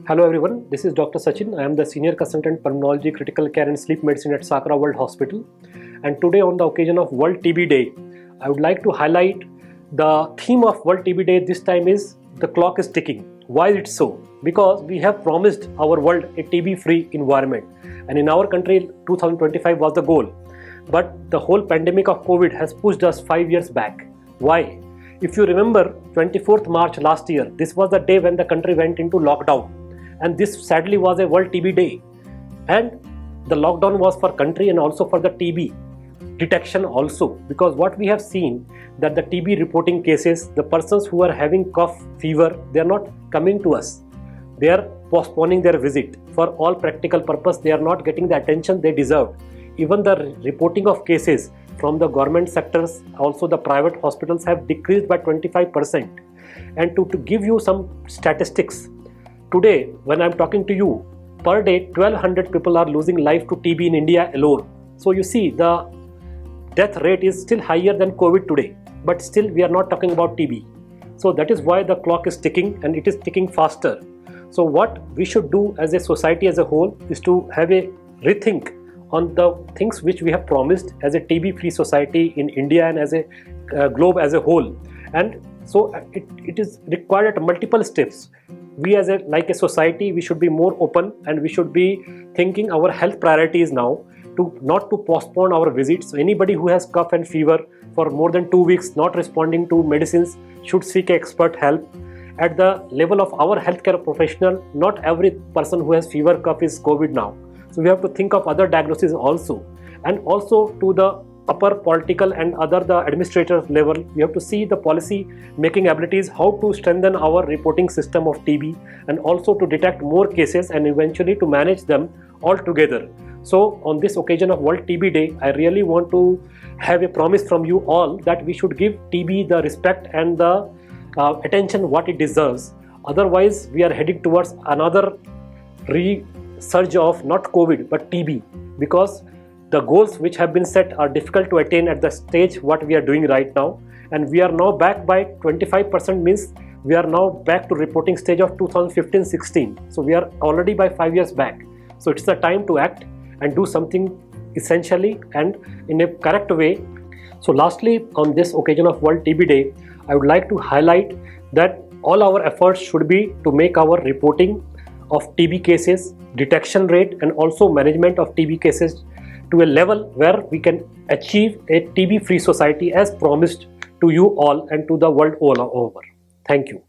Hello everyone, this is Dr. Sachin. I am the Senior Consultant Pulmonology, Critical Care and Sleep Medicine at Sakra World Hospital. And today on the occasion of World TB Day, I would like to highlight the theme of World TB Day this time is the clock is ticking. Why is it so? Because we have promised our world a TB-free environment. And in our country, 2025 was the goal. But the whole pandemic of COVID has pushed us 5 years back. Why? If you remember, 24th March last year, this was the day when the country went into lockdown. And this sadly was a World TB Day. And the lockdown was for country and also for the TB detection also. Because what we have seen that the TB reporting cases, the persons who are having cough, fever, they are not coming to us. They are postponing their visit. For all practical purpose, they are not getting the attention they deserve. Even the reporting of cases from the government sectors, also the private hospitals have decreased by 25%. And to give you some statistics, today, when I'm talking to you, per day 1200 people are losing life to TB in India alone. So you see, the death rate is still higher than COVID today, but still we are not talking about TB. So that is why the clock is ticking, and it is ticking faster. So what we should do as a society as a whole is to have a rethink on the things which we have promised as a TB-free society in India and as a globe as a whole. And so it is required at multiple steps. We as like a society, we should be more open, and we should be thinking our health priorities now, to not to postpone our visits. So anybody who has cough and fever for more than 2 weeks not responding to medicines should seek expert help. At the level of our healthcare professional, not every person who has fever, cough is COVID now. So we have to think of other diagnoses also. And also to the upper political and other the administrator level, we have to see the policy making abilities, how to strengthen our reporting system of TB, and also to detect more cases and eventually to manage them all together. So on this occasion of World TB Day, I really want to have a promise from you all that we should give TB the respect and the attention what it deserves. Otherwise, we are heading towards another resurge of not COVID but TB, because the goals which have been set are difficult to attain at the stage what we are doing right now. And we are now back by 25%, means we are now back to reporting stage of 2015-16. So we are already by 5 years back. So it's the time to act and do something essentially and in a correct way. So lastly, on this occasion of World TB Day, I would like to highlight that all our efforts should be to make our reporting of TB cases, detection rate, and also management of TB cases to a level where we can achieve a TB-free society as promised to you all and to the world all over. Thank you.